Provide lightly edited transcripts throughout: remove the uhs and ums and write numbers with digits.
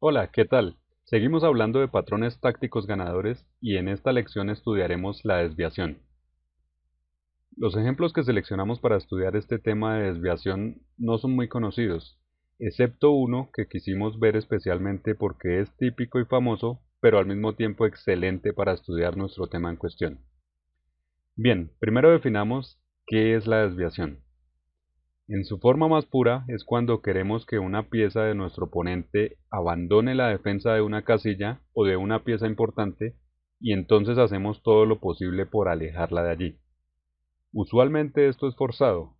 Hola, ¿qué tal? Seguimos hablando de patrones tácticos ganadores y en esta lección estudiaremos la desviación. Los ejemplos que seleccionamos para estudiar este tema de desviación no son muy conocidos, excepto uno que quisimos ver especialmente porque es típico y famoso, pero al mismo tiempo excelente para estudiar nuestro tema en cuestión. Bien, primero definamos qué es la desviación. En su forma más pura es cuando queremos que una pieza de nuestro oponente abandone la defensa de una casilla o de una pieza importante y entonces hacemos todo lo posible por alejarla de allí. Usualmente esto es forzado.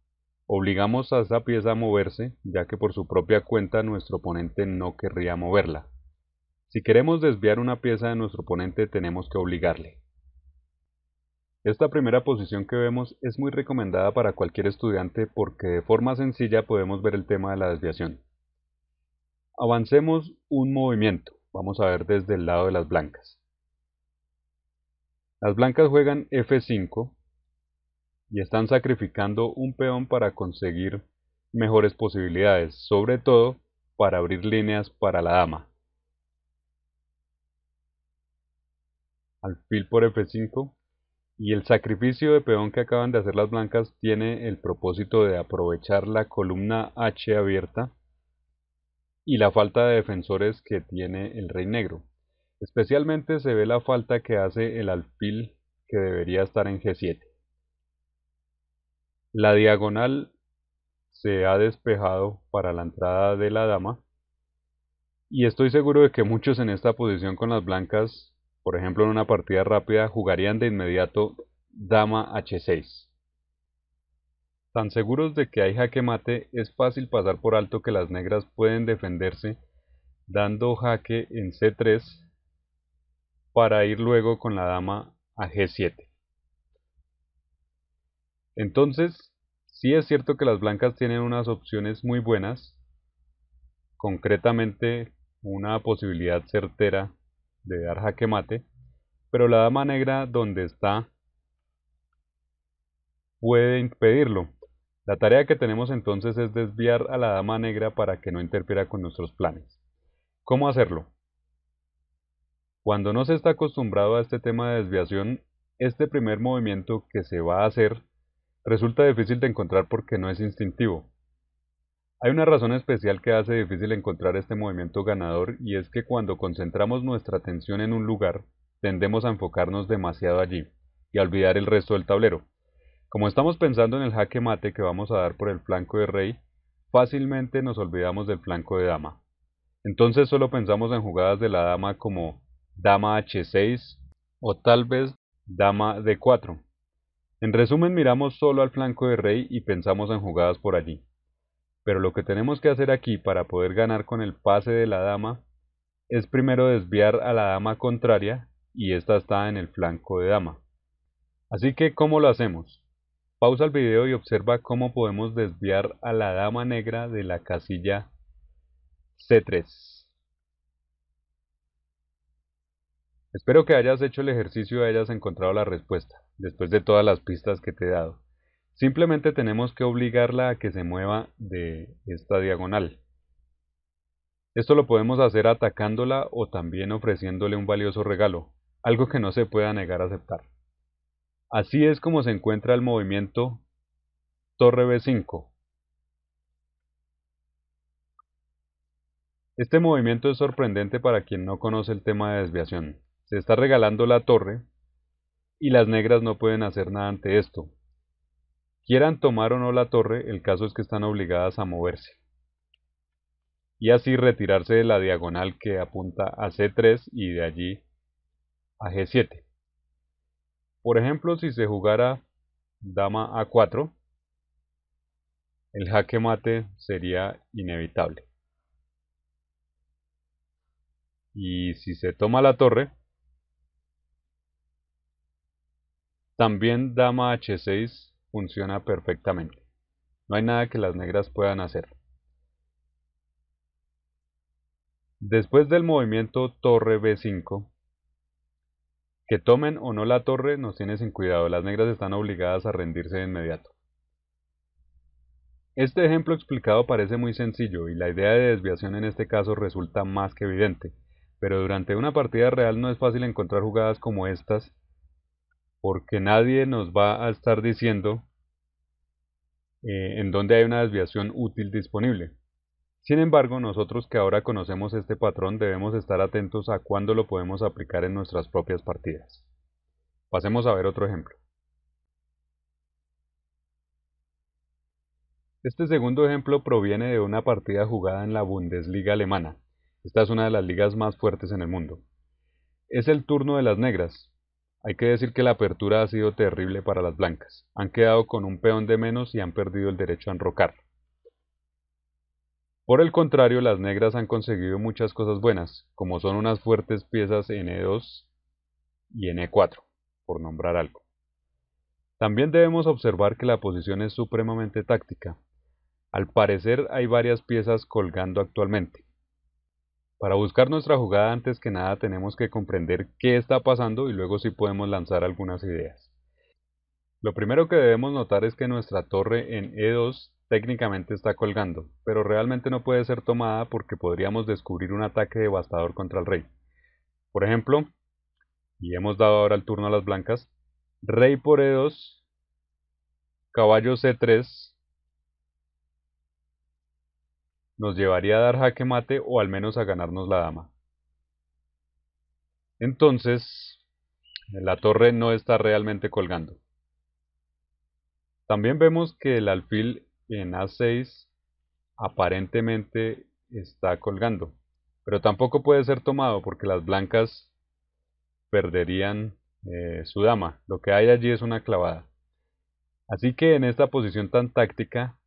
Obligamos a esa pieza a moverse, ya que por su propia cuenta nuestro oponente no querría moverla. Si queremos desviar una pieza de nuestro oponente tenemos que obligarle. Esta primera posición que vemos es muy recomendada para cualquier estudiante porque de forma sencilla podemos ver el tema de la desviación. Avancemos un movimiento. Vamos a ver desde el lado de las blancas. Las blancas juegan F5 y están sacrificando un peón para conseguir mejores posibilidades, sobre todo para abrir líneas para la dama. Alfil por F5. Y el sacrificio de peón que acaban de hacer las blancas tiene el propósito de aprovechar la columna H abierta y la falta de defensores que tiene el rey negro. Especialmente se ve la falta que hace el alfil que debería estar en G7. La diagonal se ha despejado para la entrada de la dama y estoy seguro de que muchos en esta posición con las blancas, por ejemplo en una partida rápida, jugarían de inmediato dama H6. Tan seguros de que hay jaque mate, es fácil pasar por alto que las negras pueden defenderse dando jaque en C3 para ir luego con la dama a G7. Entonces, sí es cierto que las blancas tienen unas opciones muy buenas, concretamente una posibilidad certera de dar jaque mate, pero la dama negra donde está puede impedirlo. La tarea que tenemos entonces es desviar a la dama negra para que no interfiera con nuestros planes. ¿Cómo hacerlo? Cuando no se está acostumbrado a este tema de desviación, este primer movimiento que se va a hacer resulta difícil de encontrar porque no es instintivo. Hay una razón especial que hace difícil encontrar este movimiento ganador y es que cuando concentramos nuestra atención en un lugar, tendemos a enfocarnos demasiado allí y a olvidar el resto del tablero. Como estamos pensando en el jaque mate que vamos a dar por el flanco de rey, fácilmente nos olvidamos del flanco de dama. Entonces solo pensamos en jugadas de la dama como dama H6 o tal vez dama D4. En resumen, miramos solo al flanco de rey y pensamos en jugadas por allí. Pero lo que tenemos que hacer aquí para poder ganar con el pase de la dama es primero desviar a la dama contraria y esta está en el flanco de dama. Así que, ¿cómo lo hacemos? Pausa el video y observa cómo podemos desviar a la dama negra de la casilla C3. Espero que hayas hecho el ejercicio y hayas encontrado la respuesta, después de todas las pistas que te he dado. Simplemente tenemos que obligarla a que se mueva de esta diagonal. Esto lo podemos hacer atacándola o también ofreciéndole un valioso regalo, algo que no se pueda negar a aceptar. Así es como se encuentra el movimiento Torre B5. Este movimiento es sorprendente para quien no conoce el tema de desviación. Se está regalando la torre y las negras no pueden hacer nada ante esto. Quieran tomar o no la torre, el caso es que están obligadas a moverse y así retirarse de la diagonal que apunta a C3 y de allí a G7. Por ejemplo, si se jugara dama A4, el jaque mate sería inevitable. Y si se toma la torre, también dama H6 funciona perfectamente. No hay nada que las negras puedan hacer. Después del movimiento torre B5, que tomen o no la torre nos tiene sin cuidado. Las negras están obligadas a rendirse de inmediato. Este ejemplo explicado parece muy sencillo y la idea de desviación en este caso resulta más que evidente, pero durante una partida real no es fácil encontrar jugadas como estas porque nadie nos va a estar diciendo en dónde hay una desviación útil disponible. Sin embargo, nosotros que ahora conocemos este patrón debemos estar atentos a cuándo lo podemos aplicar en nuestras propias partidas. Pasemos a ver otro ejemplo. Este segundo ejemplo proviene de una partida jugada en la Bundesliga alemana. Esta es una de las ligas más fuertes en el mundo. Es el turno de las negras. Hay que decir que la apertura ha sido terrible para las blancas. Han quedado con un peón de menos y han perdido el derecho a enrocar. Por el contrario, las negras han conseguido muchas cosas buenas, como son unas fuertes piezas en E2 y en E4, por nombrar algo. También debemos observar que la posición es supremamente táctica. Al parecer hay varias piezas colgando actualmente. Para buscar nuestra jugada antes que nada tenemos que comprender qué está pasando y luego sí podemos lanzar algunas ideas. Lo primero que debemos notar es que nuestra torre en E2 técnicamente está colgando, pero realmente no puede ser tomada porque podríamos descubrir un ataque devastador contra el rey. Por ejemplo, y hemos dado ahora el turno a las blancas, rey por E2, caballo C3, nos llevaría a dar jaque mate o al menos a ganarnos la dama. Entonces, la torre no está realmente colgando. También vemos que el alfil en A6 aparentemente está colgando, pero tampoco puede ser tomado porque las blancas perderían su dama. Lo que hay allí es una clavada. Así que en esta posición tan táctica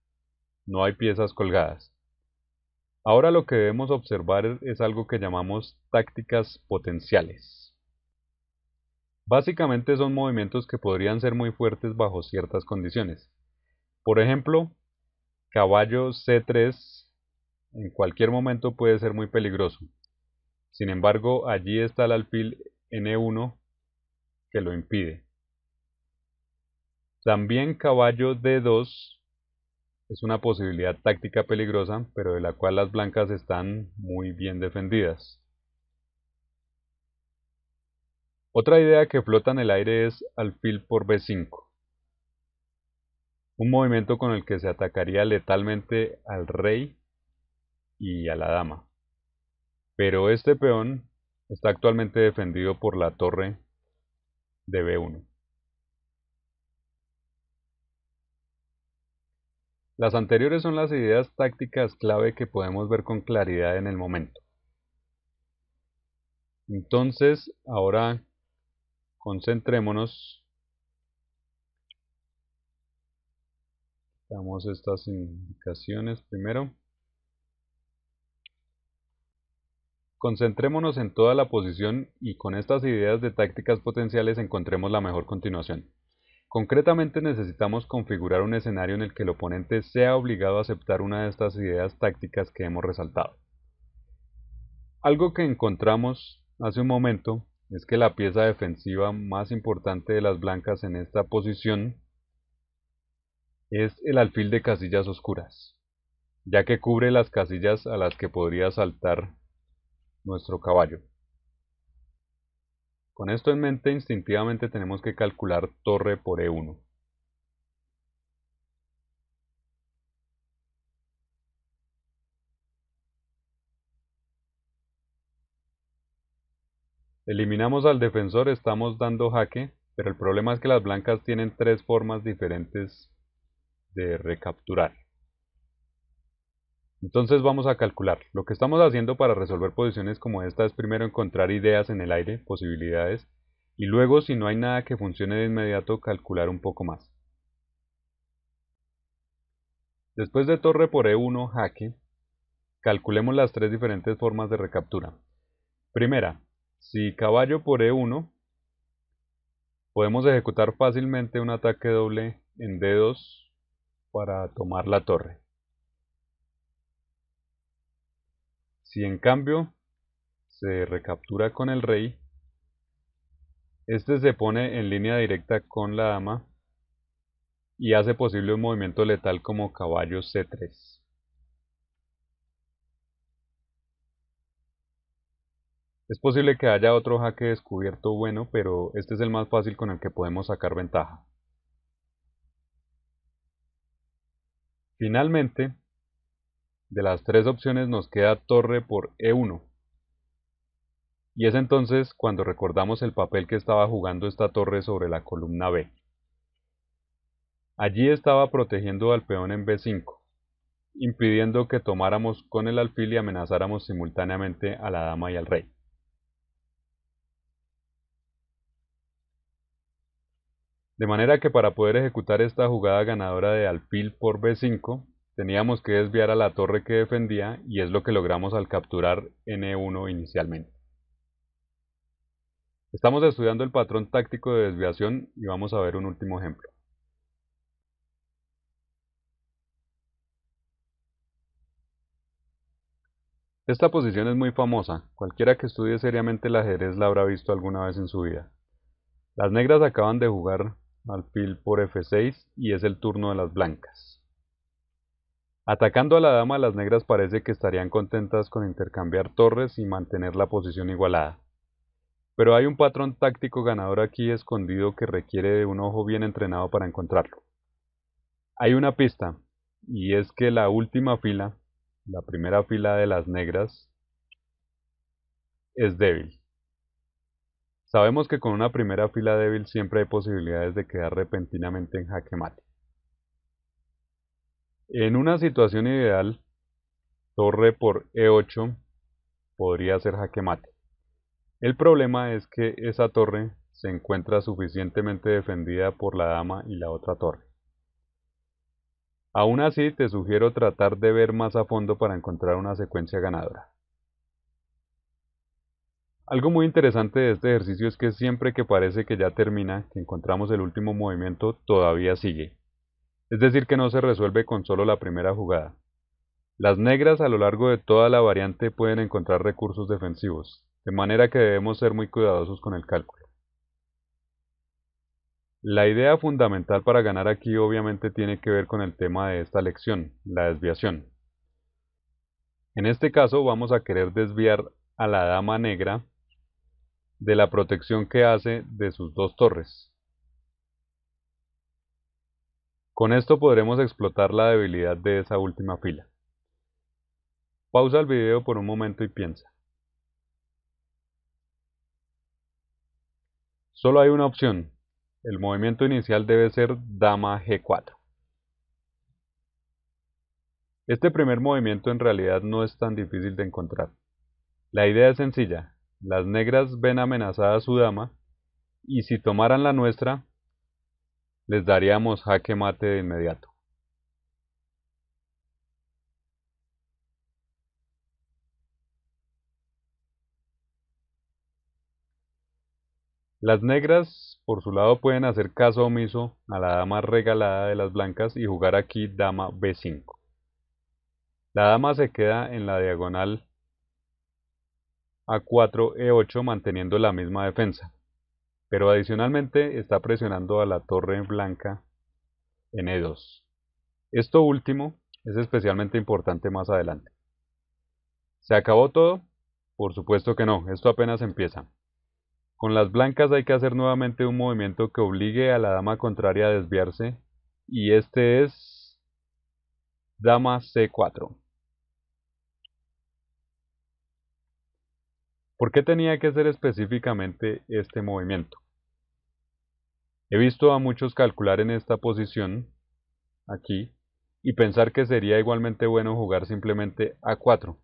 no hay piezas colgadas. Ahora lo que debemos observar es algo que llamamos tácticas potenciales. Básicamente son movimientos que podrían ser muy fuertes bajo ciertas condiciones. Por ejemplo, caballo C3 en cualquier momento puede ser muy peligroso. Sin embargo, allí está el alfil N1 que lo impide. También caballo D2 es una posibilidad táctica peligrosa, pero de la cual las blancas están muy bien defendidas. Otra idea que flota en el aire es alfil por B5, un movimiento con el que se atacaría letalmente al rey y a la dama. Pero este peón está actualmente defendido por la torre de B1. Las anteriores son las ideas tácticas clave que podemos ver con claridad en el momento. Entonces, ahora concentrémonos. Damos estas indicaciones primero. Concentrémonos en toda la posición y con estas ideas de tácticas potenciales encontremos la mejor continuación. Concretamente necesitamos configurar un escenario en el que el oponente sea obligado a aceptar una de estas ideas tácticas que hemos resaltado. Algo que encontramos hace un momento es que la pieza defensiva más importante de las blancas en esta posición es el alfil de casillas oscuras, ya que cubre las casillas a las que podría saltar nuestro caballo. Con esto en mente, instintivamente tenemos que calcular torre por E1. Eliminamos al defensor, estamos dando jaque, pero el problema es que las blancas tienen tres formas diferentes de recapturar. Entonces vamos a calcular. Lo que estamos haciendo para resolver posiciones como esta es primero encontrar ideas en el aire, posibilidades, y luego si no hay nada que funcione de inmediato calcular un poco más. Después de torre por E1 jaque, calculemos las tres diferentes formas de recaptura. Primera, si caballo por E1, podemos ejecutar fácilmente un ataque doble en D2 para tomar la torre. Si en cambio se recaptura con el rey, este se pone en línea directa con la dama y hace posible un movimiento letal como caballo C3. Es posible que haya otro jaque descubierto bueno, pero este es el más fácil con el que podemos sacar ventaja. Finalmente, de las tres opciones nos queda torre por E1. Y es entonces cuando recordamos el papel que estaba jugando esta torre sobre la columna B. Allí estaba protegiendo al peón en B5, impidiendo que tomáramos con el alfil y amenazáramos simultáneamente a la dama y al rey. De manera que para poder ejecutar esta jugada ganadora de alfil por B5, teníamos que desviar a la torre que defendía y es lo que logramos al capturar N1 inicialmente. Estamos estudiando el patrón táctico de desviación y vamos a ver un último ejemplo. Esta posición es muy famosa, cualquiera que estudie seriamente el ajedrez la habrá visto alguna vez en su vida. Las negras acaban de jugar alfil por F6 y es el turno de las blancas. Atacando a la dama, las negras parece que estarían contentas con intercambiar torres y mantener la posición igualada. Pero hay un patrón táctico ganador aquí escondido que requiere de un ojo bien entrenado para encontrarlo. Hay una pista, y es que la última fila, la primera fila de las negras, es débil. Sabemos que con una primera fila débil siempre hay posibilidades de quedar repentinamente en jaque mate. En una situación ideal, torre por E8 podría ser jaque mate. El problema es que esa torre se encuentra suficientemente defendida por la dama y la otra torre. Aún así, te sugiero tratar de ver más a fondo para encontrar una secuencia ganadora. Algo muy interesante de este ejercicio es que siempre que parece que ya termina, que encontramos el último movimiento, todavía sigue. Es decir, que no se resuelve con solo la primera jugada. Las negras a lo largo de toda la variante pueden encontrar recursos defensivos, de manera que debemos ser muy cuidadosos con el cálculo. La idea fundamental para ganar aquí obviamente tiene que ver con el tema de esta lección, la desviación. En este caso vamos a querer desviar a la dama negra de la protección que hace de sus dos torres. Con esto podremos explotar la debilidad de esa última fila. Pausa el video por un momento y piensa. Solo hay una opción. El movimiento inicial debe ser dama G4. Este primer movimiento en realidad no es tan difícil de encontrar. La idea es sencilla. Las negras ven amenazada a su dama y si tomaran la nuestra, les daríamos jaque mate de inmediato. Las negras, por su lado, pueden hacer caso omiso a la dama regalada de las blancas y jugar aquí dama B5. La dama se queda en la diagonal A4-E8 manteniendo la misma defensa, pero adicionalmente está presionando a la torre blanca en E2. Esto último es especialmente importante más adelante. ¿Se acabó todo? Por supuesto que no, esto apenas empieza. Con las blancas hay que hacer nuevamente un movimiento que obligue a la dama contraria a desviarse, y este es dama C4. ¿Por qué tenía que ser específicamente este movimiento? He visto a muchos calcular en esta posición, aquí, y pensar que sería igualmente bueno jugar simplemente A4.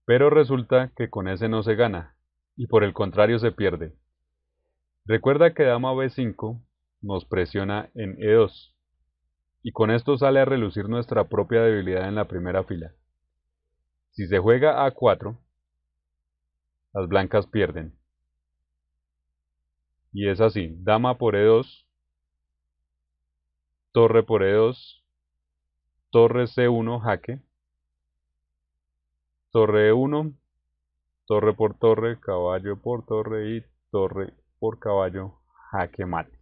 Pero resulta que con ese no se gana, y por el contrario se pierde. Recuerda que dama B5 nos presiona en E2, y con esto sale a relucir nuestra propia debilidad en la primera fila. Si se juega A4, las blancas pierden. Y es así, dama por E2, torre por E2, torre C1 jaque, torre E1, torre por torre, caballo por torre y torre por caballo, jaque mate.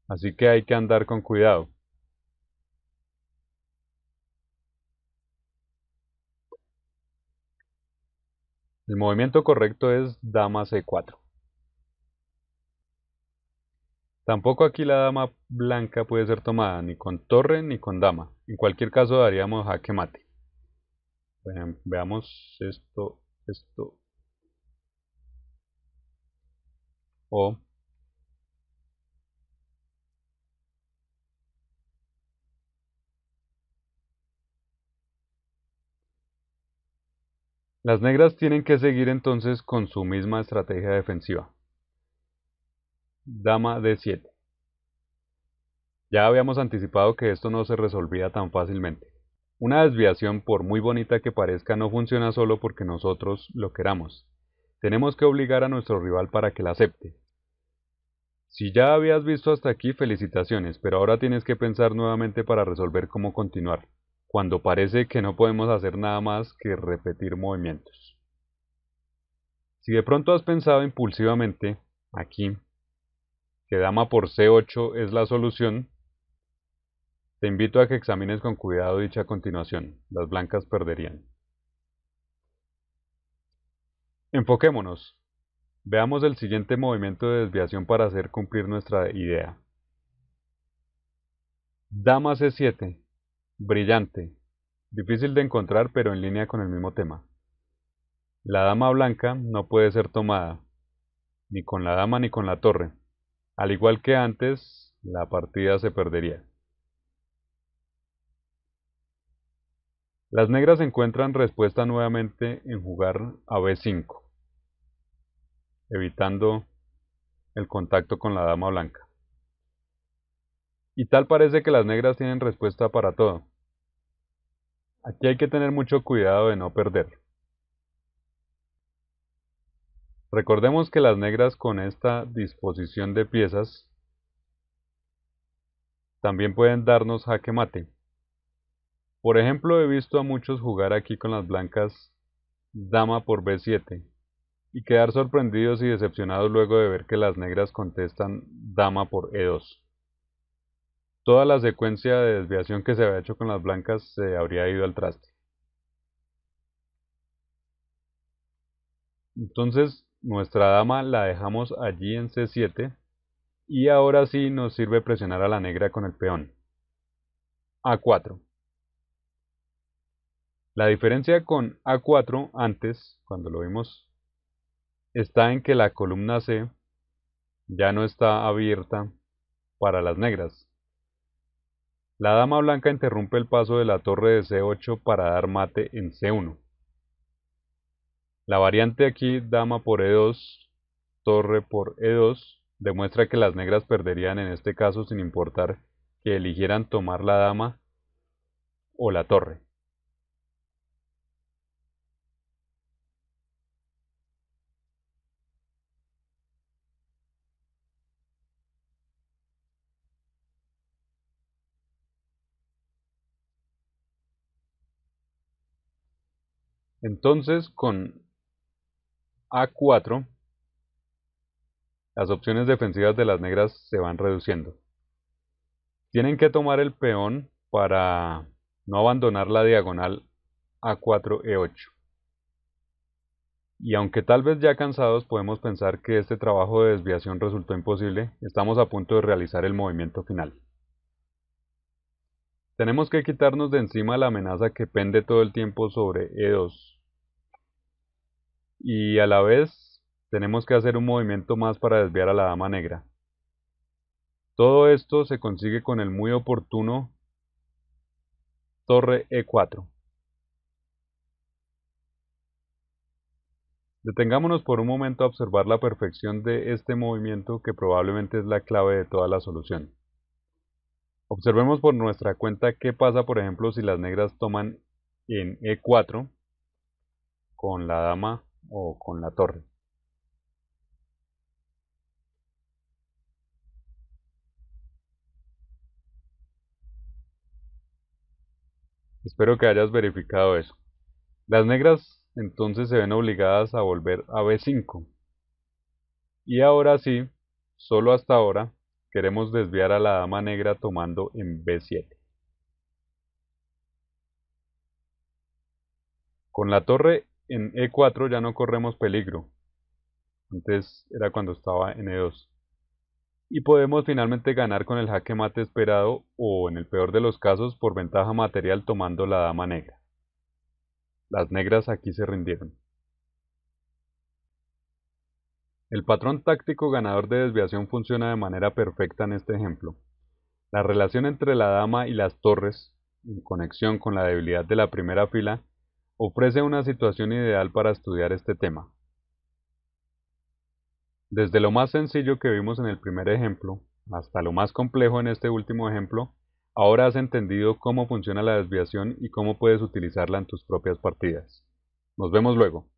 así que hay que andar con cuidado. El movimiento correcto es dama C4. Tampoco aquí la dama blanca puede ser tomada ni con torre ni con dama. En cualquier caso daríamos jaque mate. Veamos esto, o las negras tienen que seguir entonces con su misma estrategia defensiva. Dama D7. Ya habíamos anticipado que esto no se resolvía tan fácilmente. Una desviación, por muy bonita que parezca, no funciona solo porque nosotros lo queramos. Tenemos que obligar a nuestro rival para que la acepte. Si ya habías visto hasta aquí, felicitaciones, pero ahora tienes que pensar nuevamente para resolver cómo continuar, cuando parece que no podemos hacer nada más que repetir movimientos. Si de pronto has pensado impulsivamente, aquí, que dama por C8 es la solución, te invito a que examines con cuidado dicha continuación. Las blancas perderían. Enfoquémonos. Veamos el siguiente movimiento de desviación para hacer cumplir nuestra idea. Dama C7. Brillante. Difícil de encontrar, pero en línea con el mismo tema. La dama blanca no puede ser tomada, ni con la dama ni con la torre. Al igual que antes, la partida se perdería. Las negras encuentran respuesta nuevamente en jugar a B5, evitando el contacto con la dama blanca. Y tal parece que las negras tienen respuesta para todo. Aquí hay que tener mucho cuidado de no perder. Recordemos que las negras con esta disposición de piezas también pueden darnos jaque mate. Por ejemplo, he visto a muchos jugar aquí con las blancas dama por B7 y quedar sorprendidos y decepcionados luego de ver que las negras contestan dama por E2. Toda la secuencia de desviación que se había hecho con las blancas se habría ido al traste. Entonces nuestra dama la dejamos allí en C7 y ahora sí nos sirve presionar a la negra con el peón. A4. La diferencia con A4 antes, cuando lo vimos, está en que la columna C ya no está abierta para las negras. La dama blanca interrumpe el paso de la torre de C8 para dar mate en C1. La variante aquí, dama por E2, torre por E2, demuestra que las negras perderían en este caso sin importar que eligieran tomar la dama o la torre. Entonces con A4 las opciones defensivas de las negras se van reduciendo. Tienen que tomar el peón para no abandonar la diagonal A4-E8. Y aunque tal vez ya cansados podemos pensar que este trabajo de desviación resultó imposible, estamos a punto de realizar el movimiento final. Tenemos que quitarnos de encima la amenaza que pende todo el tiempo sobre E2. Y a la vez tenemos que hacer un movimiento más para desviar a la dama negra. Todo esto se consigue con el muy oportuno torre E4. Detengámonos por un momento a observar la perfección de este movimiento que probablemente es la clave de toda la solución. Observemos por nuestra cuenta qué pasa por ejemplo si las negras toman en E4 con la dama o con la torre. Espero que hayas verificado eso. Las negras entonces se ven obligadas a volver a B5. Y ahora sí, solo hasta ahora, queremos desviar a la dama negra tomando en B7. Con la torre en E4 ya no corremos peligro. Antes era cuando estaba en E2. Y podemos finalmente ganar con el jaque mate esperado o, en el peor de los casos, por ventaja material tomando la dama negra. Las negras aquí se rindieron. El patrón táctico ganador de desviación funciona de manera perfecta en este ejemplo. La relación entre la dama y las torres, en conexión con la debilidad de la primera fila, ofrece una situación ideal para estudiar este tema. Desde lo más sencillo que vimos en el primer ejemplo, hasta lo más complejo en este último ejemplo, ahora has entendido cómo funciona la desviación y cómo puedes utilizarla en tus propias partidas. Nos vemos luego.